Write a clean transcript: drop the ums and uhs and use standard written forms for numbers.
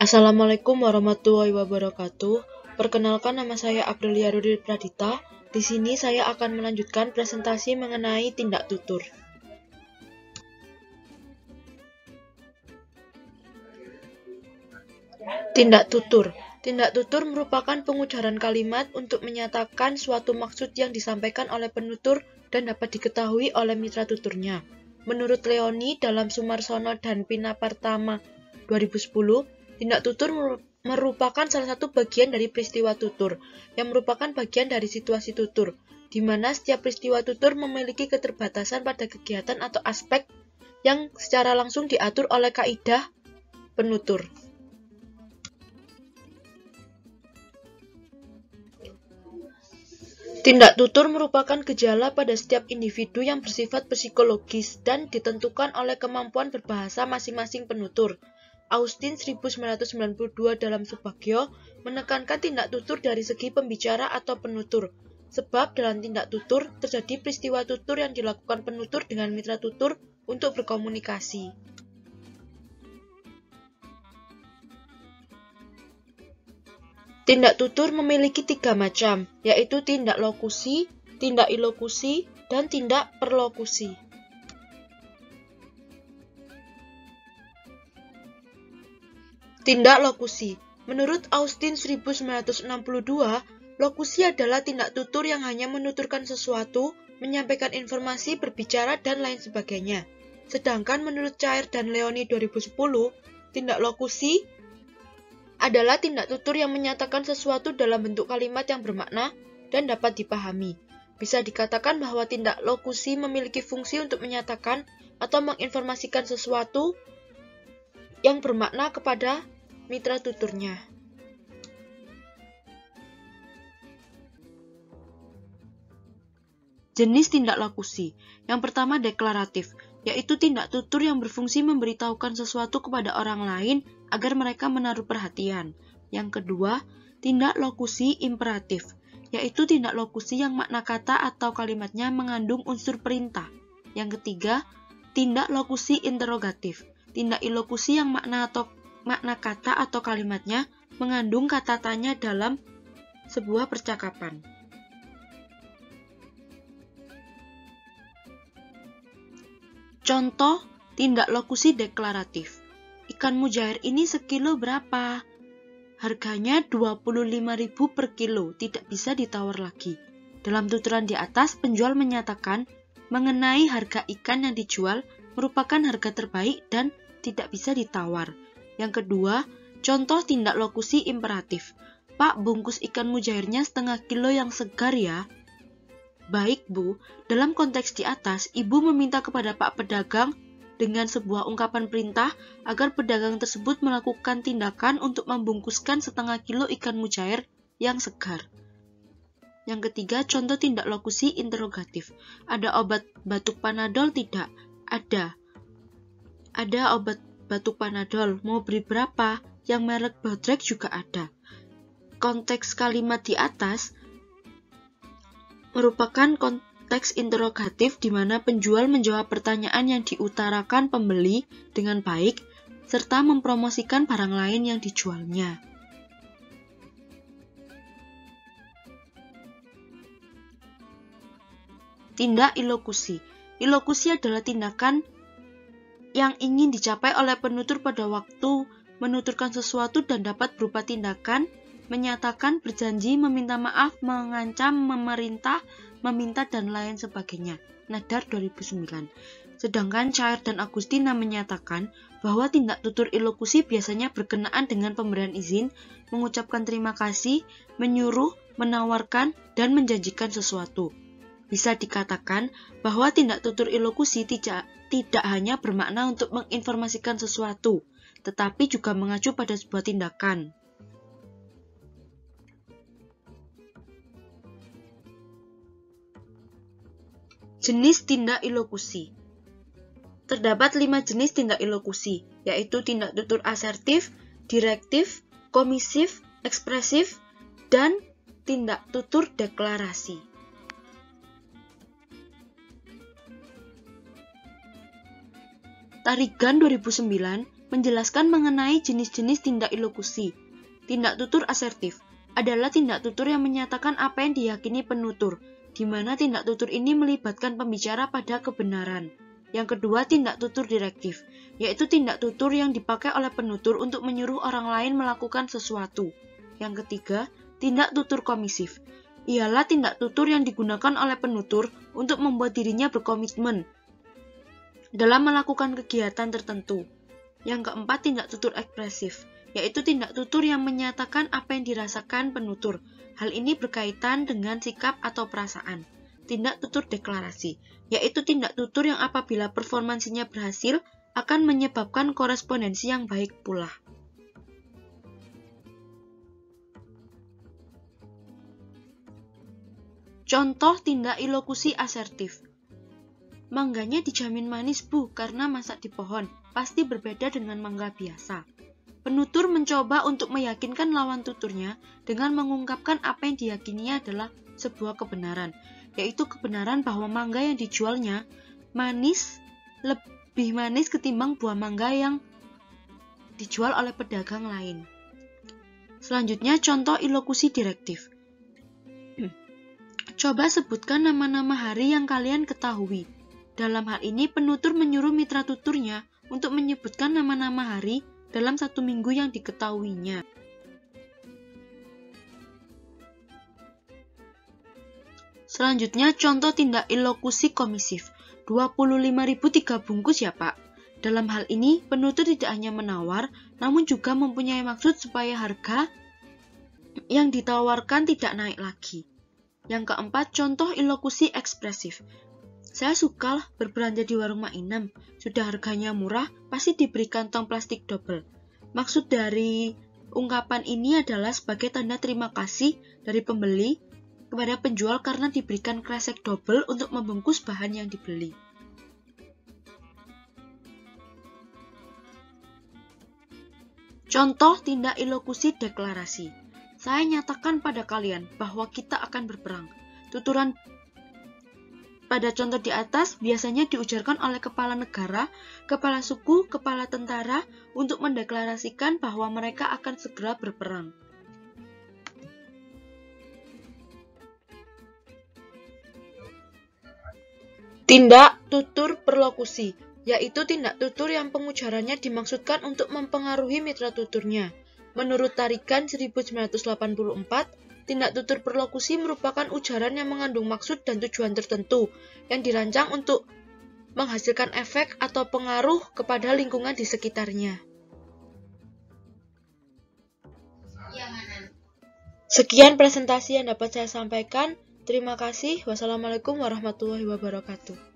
Assalamualaikum warahmatullahi wabarakatuh. Perkenalkan, nama saya Aprilia Rudi Pradita. Di sini saya akan melanjutkan presentasi mengenai tindak tutur. Tindak tutur. Tindak tutur merupakan pengucaran kalimat untuk menyatakan suatu maksud yang disampaikan oleh penutur dan dapat diketahui oleh mitra tuturnya. Menurut Leoni dalam Sumarsono dan Pinapartama 2010, tindak tutur merupakan salah satu bagian dari peristiwa tutur, yang merupakan bagian dari situasi tutur, di mana setiap peristiwa tutur memiliki keterbatasan pada kegiatan atau aspek yang secara langsung diatur oleh kaidah penutur. Tindak tutur merupakan gejala pada setiap individu yang bersifat psikologis dan ditentukan oleh kemampuan berbahasa masing-masing penutur. Austin 1992 dalam Subagyo menekankan tindak tutur dari segi pembicara atau penutur, sebab dalam tindak tutur terjadi peristiwa tutur yang dilakukan penutur dengan mitra tutur untuk berkomunikasi. Tindak tutur memiliki 3 macam, yaitu tindak lokusi, tindak ilokusi, dan tindak perlokusi. Tindak lokusi. Menurut Austin 1962, lokusi adalah tindak tutur yang hanya menuturkan sesuatu, menyampaikan informasi, berbicara, dan lain sebagainya. Sedangkan menurut Cair dan Leoni 2010, tindak lokusi adalah tindak tutur yang menyatakan sesuatu dalam bentuk kalimat yang bermakna dan dapat dipahami. Bisa dikatakan bahwa tindak lokusi memiliki fungsi untuk menyatakan atau menginformasikan sesuatu yang bermakna kepada mitra tuturnya. Jenis tindak lokusi. Yang pertama, deklaratif, yaitu tindak tutur yang berfungsi memberitahukan sesuatu kepada orang lain agar mereka menaruh perhatian. Yang kedua, tindak lokusi imperatif, yaitu tindak lokusi yang makna kata atau kalimatnya mengandung unsur perintah. Yang ketiga, tindak lokusi interrogatif, tindak ilokusi yang makna kata atau kalimatnya mengandung kata tanya dalam sebuah percakapan. Contoh tindak lokusi deklaratif. Ikan mujair ini sekilo berapa? Harganya 25.000 per kilo, tidak bisa ditawar lagi. Dalam tuturan di atas, penjual menyatakan mengenai harga ikan yang dijual merupakan harga terbaik dan tidak bisa ditawar. Yang kedua, contoh tindak lokusi imperatif. Pak, bungkus ikan mujairnya setengah kilo yang segar ya. Baik Bu, dalam konteks di atas, Ibu meminta kepada Pak pedagang dengan sebuah ungkapan perintah agar pedagang tersebut melakukan tindakan untuk membungkuskan setengah kilo ikan mujair yang segar. Yang ketiga, contoh tindak lokusi interrogatif. Ada obat batuk Panadol tidak? Ada. Ada obat batuk Panadol, mau beli berapa? Yang merek Bodrek juga ada. Konteks kalimat di atas merupakan konteks interrogatif di mana penjual menjawab pertanyaan yang diutarakan pembeli dengan baik serta mempromosikan barang lain yang dijualnya. Tindak ilokusi. Ilokusi adalah tindakan yang ingin dicapai oleh penutur pada waktu menuturkan sesuatu dan dapat berupa tindakan menyatakan, berjanji, meminta maaf, mengancam, memerintah, meminta, dan lain sebagainya. Nadar 2009. Sedangkan Cair dan Agustina menyatakan bahwa tindak tutur ilokusi biasanya berkenaan dengan pemberian izin, mengucapkan terima kasih, menyuruh, menawarkan, dan menjanjikan sesuatu. Bisa dikatakan bahwa tindak tutur ilokusi tidak hanya bermakna untuk menginformasikan sesuatu, tetapi juga mengacu pada sebuah tindakan. Jenis tindak ilokusi. Terdapat 5 jenis tindak ilokusi, yaitu tindak tutur asertif, direktif, komisif, ekspresif, dan tindak tutur deklarasi. Tarigan 2009 menjelaskan mengenai jenis-jenis tindak ilokusi. Tindak tutur asertif adalah tindak tutur yang menyatakan apa yang diyakini penutur, di mana tindak tutur ini melibatkan pembicara pada kebenaran. Yang kedua, tindak tutur direktif, yaitu tindak tutur yang dipakai oleh penutur untuk menyuruh orang lain melakukan sesuatu. Yang ketiga, tindak tutur komisif, ialah tindak tutur yang digunakan oleh penutur untuk membuat dirinya berkomitmen dalam melakukan kegiatan tertentu. Yang keempat, tindak tutur ekspresif, yaitu tindak tutur yang menyatakan apa yang dirasakan penutur. Hal ini berkaitan dengan sikap atau perasaan. Tindak tutur deklarasi, yaitu tindak tutur yang apabila performansinya berhasil akan menyebabkan korespondensi yang baik pula. Contoh tindak ilokusi asertif. Mangganya dijamin manis, Bu, karena masak di pohon. Pasti berbeda dengan mangga biasa. Penutur mencoba untuk meyakinkan lawan tuturnya dengan mengungkapkan apa yang diyakininya adalah sebuah kebenaran, yaitu kebenaran bahwa mangga yang dijualnya lebih manis ketimbang buah mangga yang dijual oleh pedagang lain. Selanjutnya, contoh ilokusi direktif. Coba sebutkan nama-nama hari yang kalian ketahui. Dalam hal ini, penutur menyuruh mitra tuturnya untuk menyebutkan nama-nama hari dalam 1 minggu yang diketahuinya. Selanjutnya, contoh tindak ilokusi komisif. 25.003 bungkus ya, Pak. Dalam hal ini, penutur tidak hanya menawar, namun juga mempunyai maksud supaya harga yang ditawarkan tidak naik lagi. Yang keempat, contoh ilokusi ekspresif. Saya suka berbelanja di warung Mak Inem. Sudah harganya murah, pasti diberi kantong plastik double. Maksud dari ungkapan ini adalah sebagai tanda terima kasih dari pembeli kepada penjual karena diberikan kresek double untuk membungkus bahan yang dibeli. Contoh tindak ilokusi deklarasi. Saya nyatakan pada kalian bahwa kita akan berperang. Tuturan pada contoh di atas biasanya diujarkan oleh kepala negara, kepala suku, kepala tentara untuk mendeklarasikan bahwa mereka akan segera berperang. Tindak tutur perlokusi, yaitu tindak tutur yang pengujarannya dimaksudkan untuk mempengaruhi mitra tuturnya. Menurut Tarigan 1984, tindak tutur perlokusi merupakan ujaran yang mengandung maksud dan tujuan tertentu yang dirancang untuk menghasilkan efek atau pengaruh kepada lingkungan di sekitarnya. Sekian presentasi yang dapat saya sampaikan. Terima kasih. Wassalamualaikum warahmatullahi wabarakatuh.